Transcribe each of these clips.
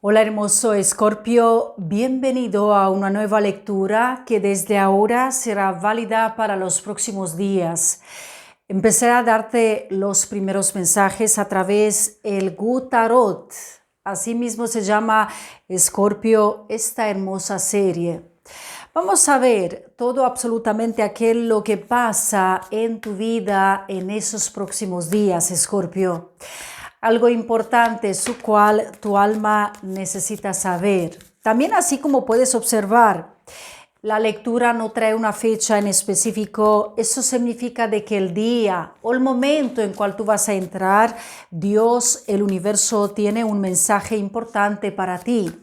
Hola hermoso Escorpio, bienvenido a una nueva lectura que desde ahora será válida para los próximos días. Empecé a darte los primeros mensajes a través del Gu Tarot. Asimismo se llama Escorpio esta hermosa serie. Vamos a ver todo absolutamente aquello que pasa en tu vida en esos próximos días, Escorpio. Algo importante, su cual tu alma necesita saber. También así como puedes observar, la lectura no trae una fecha en específico. Eso significa de que el día o el momento en cual tú vas a entrar, Dios, el universo, tiene un mensaje importante para ti.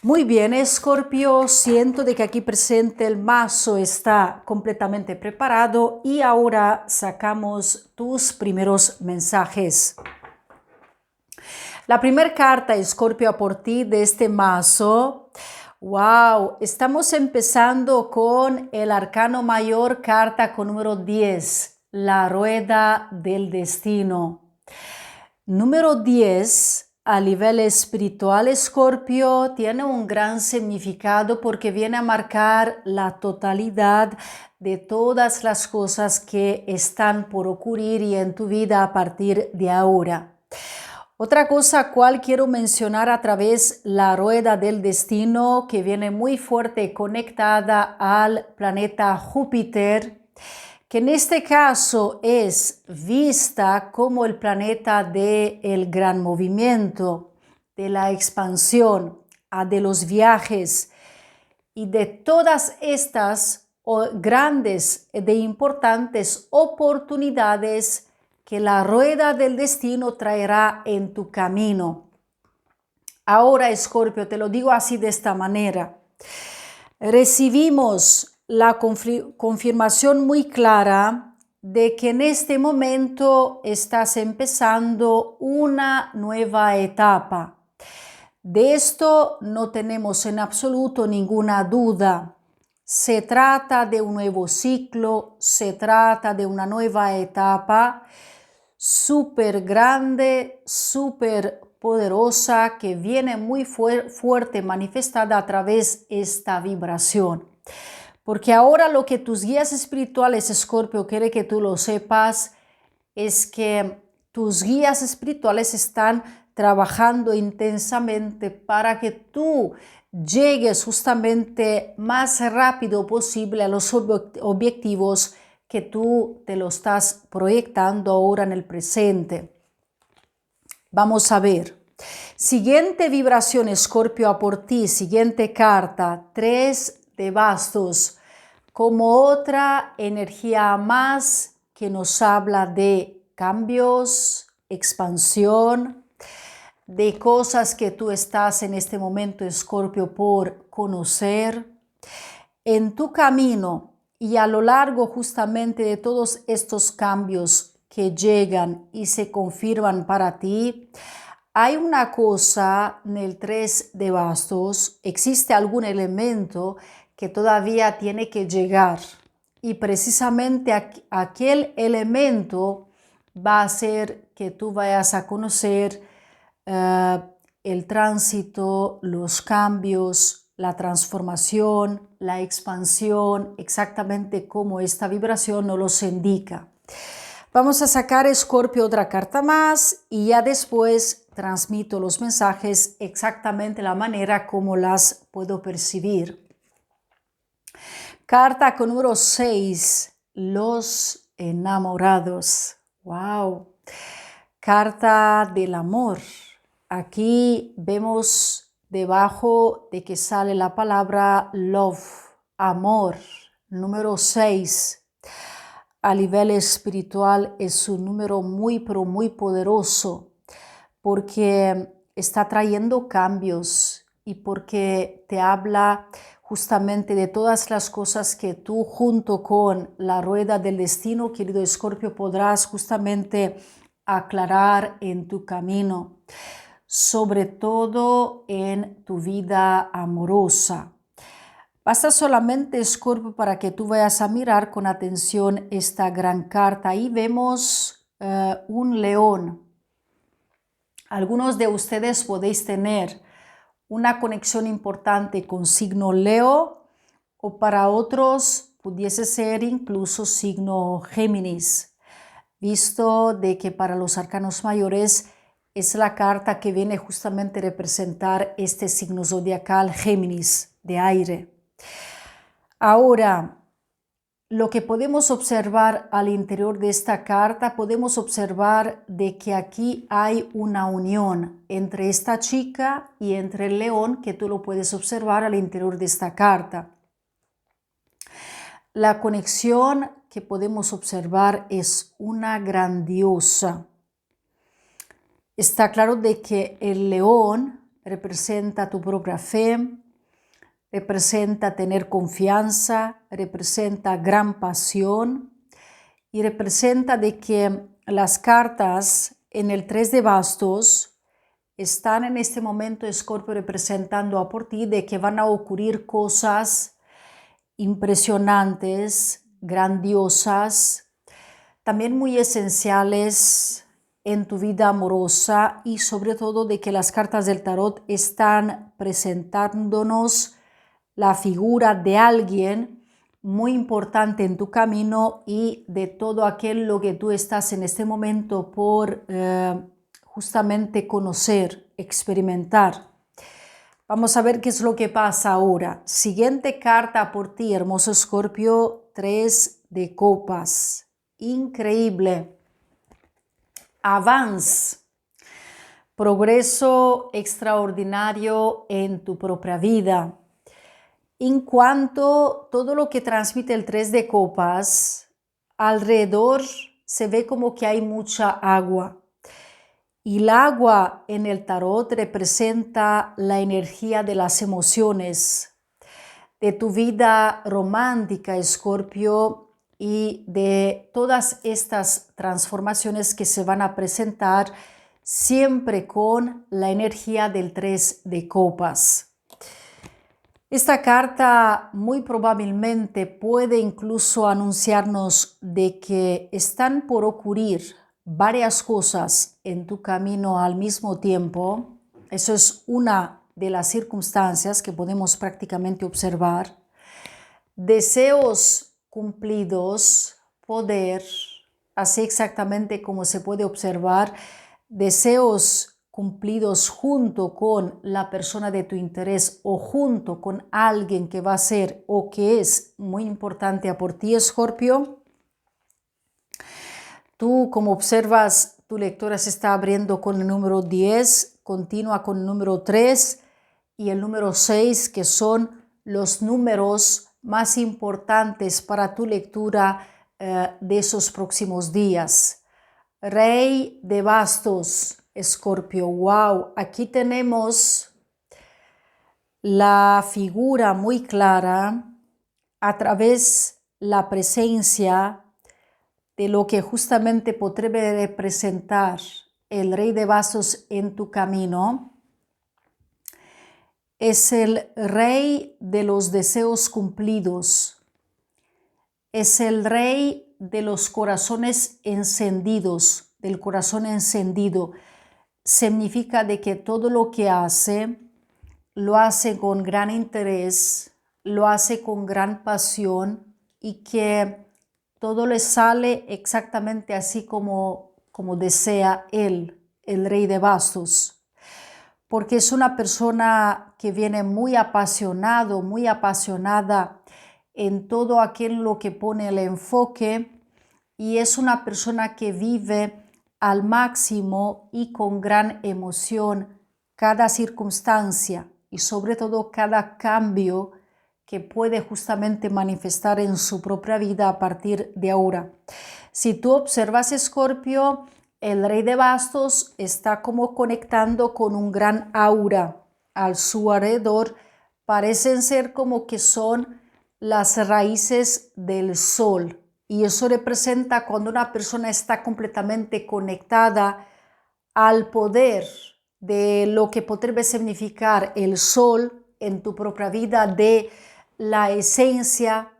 Muy bien, Escorpio, siento de que aquí presente el mazo está completamente preparado y ahora sacamos tus primeros mensajes. La primera carta, Escorpio, por ti de este mazo. Wow, estamos empezando con el arcano mayor, carta con número 10, la rueda del destino. Número 10, a nivel espiritual, Escorpio, tiene un gran significado porque viene a marcar la totalidad de todas las cosas que están por ocurrir y en tu vida a partir de ahora. Otra cosa cual quiero mencionar a través la rueda del destino, que viene muy fuerte conectada al planeta Júpiter, que en este caso es vista como el planeta del gran movimiento, de la expansión, de los viajes y de todas estas grandes e importantes oportunidades que la rueda del destino traerá en tu camino. Ahora, Escorpio, te lo digo así de esta manera. Recibimos la confirmación muy clara de que en este momento estás empezando una nueva etapa. De esto no tenemos en absoluto ninguna duda. Se trata de un nuevo ciclo, se trata de una nueva etapa súper grande, súper poderosa, que viene muy fuerte manifestada a través de esta vibración. Porque ahora lo que tus guías espirituales, Escorpio, quiere que tú lo sepas, es que tus guías espirituales están trabajando intensamente para que tú llegues justamente más rápido posible a los objetivos que tú te lo estás proyectando ahora en el presente. Vamos a ver. Siguiente vibración, Escorpio, a por ti. Siguiente carta, 3 de bastos, como otra energía más que nos habla de cambios, expansión, de cosas que tú estás en este momento, Escorpio, por conocer. En tu camino y a lo largo justamente de todos estos cambios que llegan y se confirman para ti, hay una cosa en el 3 de bastos, existe algún elemento que todavía tiene que llegar y precisamente aquel elemento va a hacer que tú vayas a conocer el tránsito, los cambios, la transformación, la expansión, exactamente como esta vibración nos los indica. Vamos a sacar, Escorpio, otra carta más y ya después transmito los mensajes exactamente la manera como las puedo percibir. Carta con número 6, los enamorados. ¡Wow! Carta del amor. Aquí vemos debajo de que sale la palabra love, amor. Número 6. A nivel espiritual es un número muy, pero muy poderoso porque está trayendo cambios y porque te habla justamente de todas las cosas que tú junto con la rueda del destino, querido Escorpio, podrás justamente aclarar en tu camino, sobre todo en tu vida amorosa. Basta solamente, Escorpio, para que tú vayas a mirar con atención esta gran carta. Ahí vemos un león. Algunos de ustedes podéis tener una conexión importante con signo Leo o para otros pudiese ser incluso signo Géminis, visto de que para los arcanos mayores es la carta que viene justamente a representar este signo zodiacal Géminis de aire. Ahora, lo que podemos observar al interior de esta carta, podemos observar de que aquí hay una unión entre esta chica y entre el león, que tú lo puedes observar al interior de esta carta. La conexión que podemos observar es una grandiosa. Está claro de que el león representa tu propia fe, representa tener confianza, representa gran pasión y representa de que las cartas en el 3 de bastos están en este momento, Escorpio, representando a por ti de que van a ocurrir cosas impresionantes, grandiosas, también muy esenciales en tu vida amorosa y sobre todo de que las cartas del tarot están presentándonos la figura de alguien muy importante en tu camino y de todo aquello que tú estás en este momento por justamente conocer, experimentar. Vamos a ver qué es lo que pasa ahora. Siguiente carta por ti, hermoso Escorpio, 3 de copas. Increíble. Avance. Progreso extraordinario en tu propia vida. En cuanto a todo lo que transmite el 3 de copas, alrededor se ve como que hay mucha agua. Y el agua en el tarot representa la energía de las emociones, de tu vida romántica, Escorpio, y de todas estas transformaciones que se van a presentar siempre con la energía del 3 de copas. Esta carta muy probablemente puede incluso anunciarnos de que están por ocurrir varias cosas en tu camino al mismo tiempo. Eso es una de las circunstancias que podemos prácticamente observar. Deseos cumplidos, poder, así exactamente como se puede observar, deseos cumplidos junto con la persona de tu interés o junto con alguien que va a ser o que es muy importante a por ti, Escorpio. Tú, como observas, tu lectura se está abriendo con el número 10, continúa con el número 3 y el número 6, que son los números más importantes para tu lectura de esos próximos días. Rey de bastos, Escorpio, wow, aquí tenemos la figura muy clara a través de la presencia de lo que justamente podría representar el Rey de bastos en tu camino. Es el Rey de los deseos cumplidos, es el Rey de los corazones encendidos, del corazón encendido. Significa de que todo lo que hace, lo hace con gran interés, lo hace con gran pasión y que todo le sale exactamente así como desea él, el Rey de bastos. Porque es una persona que viene muy apasionado, muy apasionada en todo aquello que pone el enfoque y es una persona que vive al máximo y con gran emoción cada circunstancia y sobre todo cada cambio que puede justamente manifestar en su propia vida a partir de ahora. Si tú observas, Escorpio, el Rey de bastos está como conectando con un gran aura a su alrededor. Parecen ser como que son las raíces del sol. Y eso representa cuando una persona está completamente conectada al poder de lo que podría significar el sol en tu propia vida, de la esencia.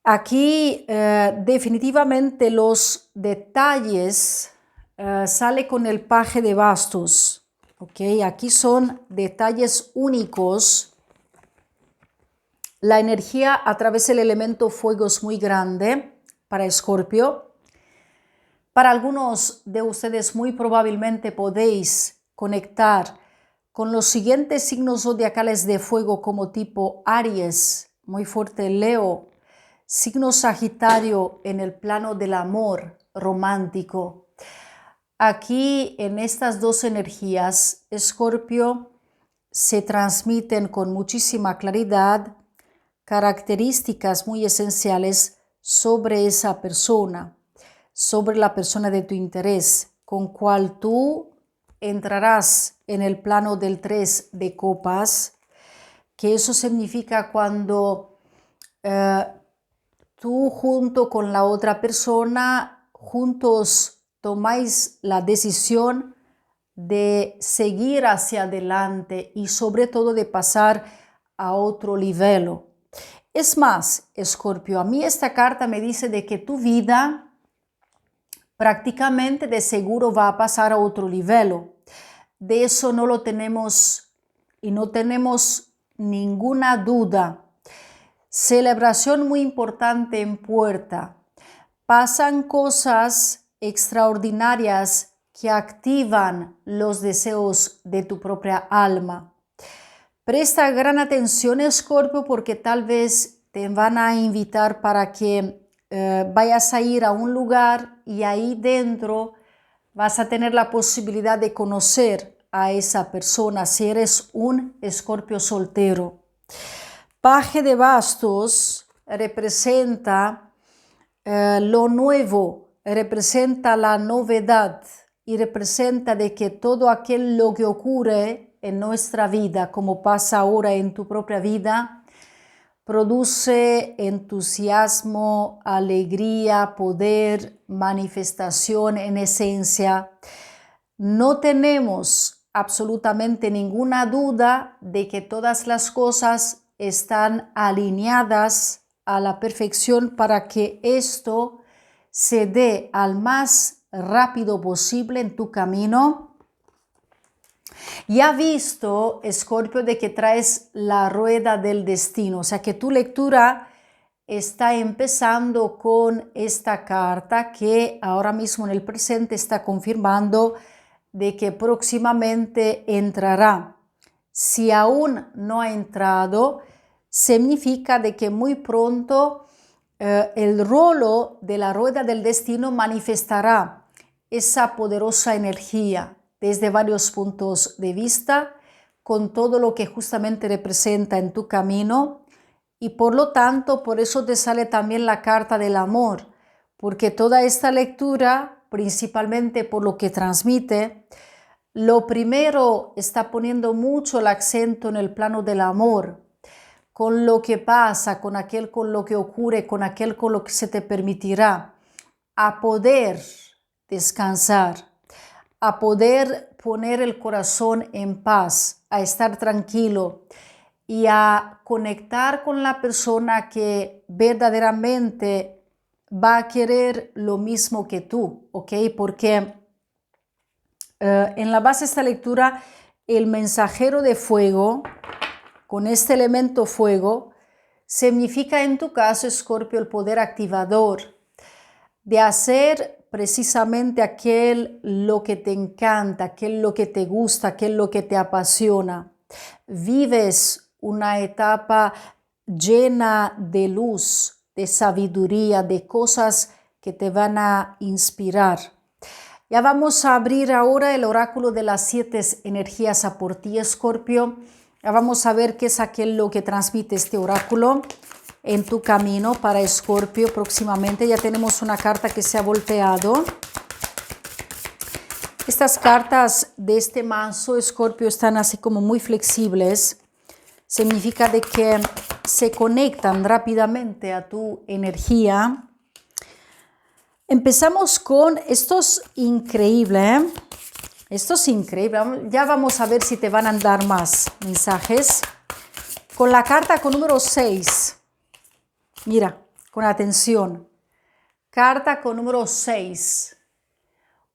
Aquí definitivamente los detalles sale con el paje de bastos, ¿ok? Aquí son detalles únicos. La energía a través del elemento fuego es muy grande para Escorpio. Para algunos de ustedes muy probablemente podéis conectar con los siguientes signos zodiacales de fuego como tipo Aries, muy fuerte Leo, signo Sagitario en el plano del amor romántico. Aquí en estas dos energías, Escorpio, se transmiten con muchísima claridad características muy esenciales sobre esa persona, sobre la persona de tu interés, con cual tú entrarás en el plano del 3 de copas, que eso significa cuando tú junto con la otra persona, juntos tomáis la decisión de seguir hacia adelante y sobre todo de pasar a otro nivel. Es más, Escorpio, a mí esta carta me dice de que tu vida prácticamente de seguro va a pasar a otro nivel. De eso no lo tenemos y no tenemos ninguna duda. Celebración muy importante en puerta. Pasan cosas extraordinarias que activan los deseos de tu propia alma. Presta gran atención, Escorpio, porque tal vez te van a invitar para que vayas a ir a un lugar y ahí dentro vas a tener la posibilidad de conocer a esa persona si eres un Escorpio soltero. Paje de bastos representa lo nuevo, representa la novedad y representa de que todo aquello que ocurre en nuestra vida, como pasa ahora en tu propia vida, produce entusiasmo, alegría, poder, manifestación en esencia. No tenemos absolutamente ninguna duda de que todas las cosas están alineadas a la perfección para que esto se dé al más rápido posible en tu camino. Ya visto, Escorpio, de que traes la rueda del destino, o sea que tu lectura está empezando con esta carta que ahora mismo en el presente está confirmando de que próximamente entrará. Si aún no ha entrado, significa de que muy pronto el rolo de la rueda del destino manifestará esa poderosa energía desde varios puntos de vista, con todo lo que justamente representa en tu camino, y por lo tanto, por eso te sale también la carta del amor, porque toda esta lectura, principalmente por lo que transmite, lo primero está poniendo mucho el acento en el plano del amor, con lo que pasa, con aquel con lo que ocurre, con aquel con lo que se te permitirá a poder descansar, a poder poner el corazón en paz, a estar tranquilo y a conectar con la persona que verdaderamente va a querer lo mismo que tú, ¿ok? Porque en la base de esta lectura, el mensajero de fuego, con este elemento fuego, significa en tu caso, Escorpio, el poder activador de hacer precisamente aquel lo que te encanta, aquel lo que te gusta, aquel lo que te apasiona. Vives una etapa llena de luz, de sabiduría, de cosas que te van a inspirar. Ya vamos a abrir ahora el oráculo de las 7 energías a por ti, Escorpio. Ya vamos a ver qué es aquello que transmite este oráculo en tu camino para Escorpio próximamente. Ya tenemos una carta que se ha volteado. Estas cartas de este mazo, Escorpio, están así como muy flexibles. Significa de que se conectan rápidamente a tu energía. Empezamos con esto es increíble, ¿eh? Esto es increíble. Ya vamos a ver si te van a dar más mensajes. Con la carta con número 6. Mira, con atención. Carta con número 6.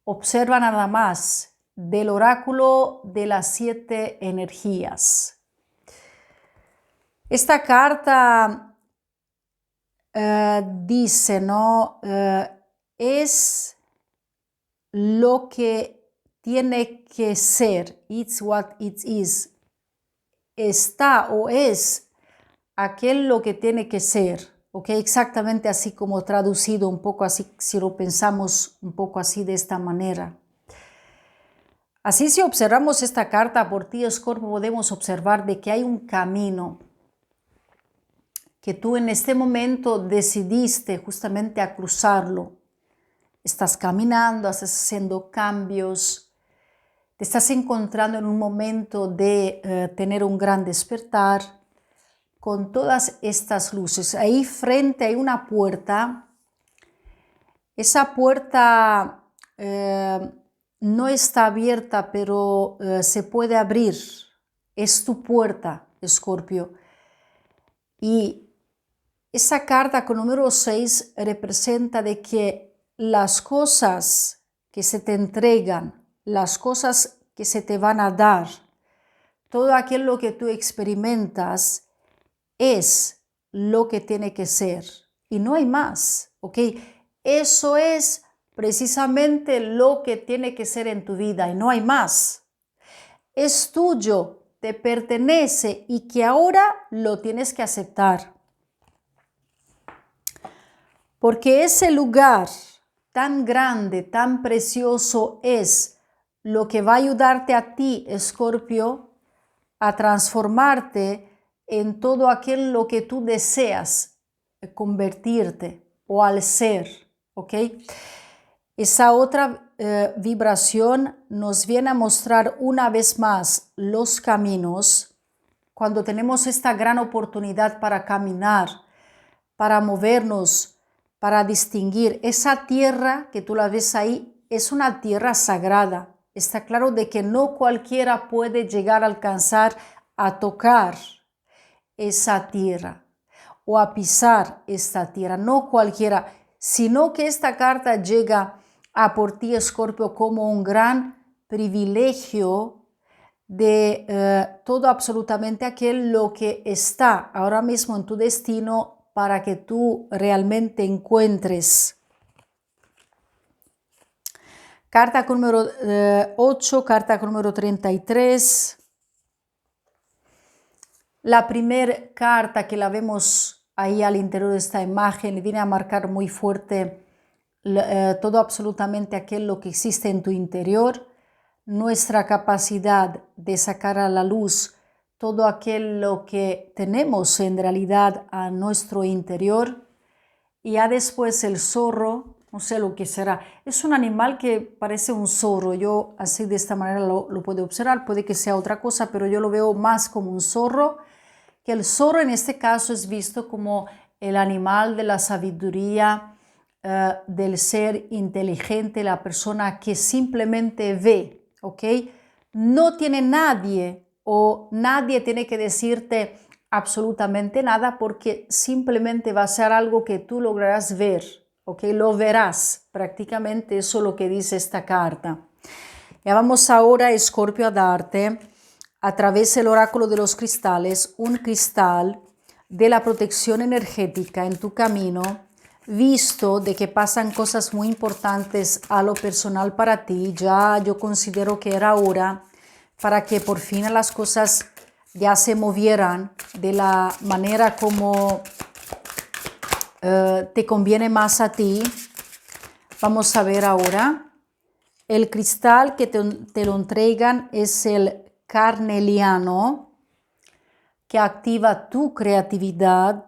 Observa nada más. del oráculo de las 7 energías. Esta carta dice, ¿no? Es lo que tiene que ser. It's what it is. Está o es aquel lo que tiene que ser. ¿Ok? Exactamente así como traducido un poco así, si lo pensamos un poco así de esta manera. Así si observamos esta carta por ti, Escorpio, podemos observar de que hay un camino que tú en este momento decidiste justamente a cruzarlo. Estás caminando, estás haciendo cambios, te estás encontrando en un momento de tener un gran despertar con todas estas luces. Ahí frente hay una puerta. Esa puerta no está abierta, pero se puede abrir. Es tu puerta, Escorpio. Y esa carta con número 6 representa de que las cosas que se te entregan, las cosas que se te van a dar, todo aquello que tú experimentas es lo que tiene que ser y no hay más, ¿ok? Eso es precisamente lo que tiene que ser en tu vida y no hay más. Es tuyo, te pertenece y que ahora lo tienes que aceptar. Porque ese lugar tan grande, tan precioso es lo que va a ayudarte a ti, Escorpio, a transformarte en todo aquello que tú deseas convertirte o al ser, ¿ok? Esa otra vibración nos viene a mostrar una vez más los caminos cuando tenemos esta gran oportunidad para caminar, para movernos, para distinguir. Esa tierra que tú la ves ahí es una tierra sagrada. Está claro de que no cualquiera puede llegar a alcanzar a tocar esa tierra o a pisar esta tierra. No cualquiera, sino que esta carta llega a por ti, Escorpio, como un gran privilegio de todo absolutamente aquello que está ahora mismo en tu destino para que tú realmente encuentres. Carta con número 8, carta con número 33. La primera carta que la vemos ahí al interior de esta imagen viene a marcar muy fuerte todo absolutamente aquello que existe en tu interior, nuestra capacidad de sacar a la luz todo aquello que tenemos en realidad a nuestro interior. Y ya después el zorro, no sé lo que será, es un animal que parece un zorro, yo así de esta manera lo puedo observar, puede que sea otra cosa, pero yo lo veo más como un zorro, que el zorro en este caso es visto como el animal de la sabiduría, del ser inteligente, la persona que simplemente ve, ¿ok? No tiene nadie o nadie tiene que decirte absolutamente nada porque simplemente va a ser algo que tú lograrás ver, ¿ok? Lo verás, prácticamente eso es lo que dice esta carta. Ya vamos ahora, Escorpio, a darte a través del oráculo de los cristales un cristal de la protección energética en tu camino, visto de que pasan cosas muy importantes a lo personal para ti. Ya yo considero que era hora para que por fin las cosas ya se movieran de la manera como te conviene más a ti. Vamos a ver ahora. El cristal que te lo entregan es el carneliano, que activa tu creatividad,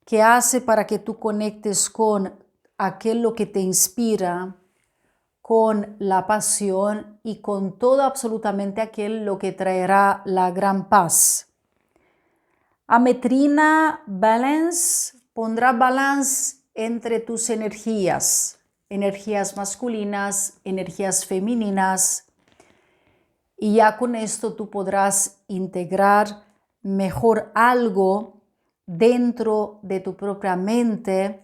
que hace para que tú conectes con aquello que te inspira, con la pasión y con todo absolutamente aquello que traerá la gran paz. Ametrina Balance pondrá balance entre tus energías masculinas, energías femeninas, y ya con esto tú podrás integrar mejor algo dentro de tu propia mente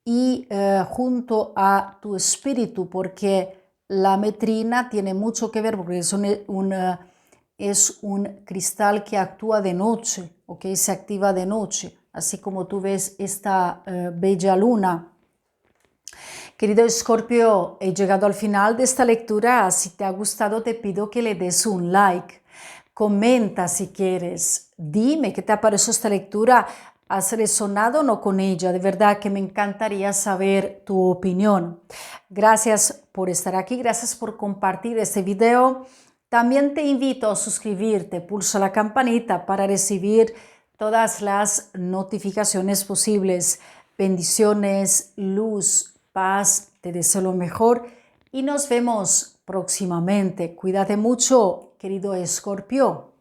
y junto a tu espíritu, porque La metrina tiene mucho que ver porque es un cristal que actúa de noche, ¿ok? Se activa de noche, así como tú ves esta bella luna. Querido Escorpio, he llegado al final de esta lectura. Si te ha gustado, te pido que le des un like. Comenta si quieres. Dime qué te ha parecido esta lectura. ¿Has resonado o no con ella? De verdad que me encantaría saber tu opinión. Gracias por estar aquí. Gracias por compartir este video. También te invito a suscribirte. Pulsa la campanita para recibir todas las notificaciones posibles. Bendiciones, luz, paz, te deseo lo mejor y nos vemos próximamente. Cuídate mucho, querido Escorpio.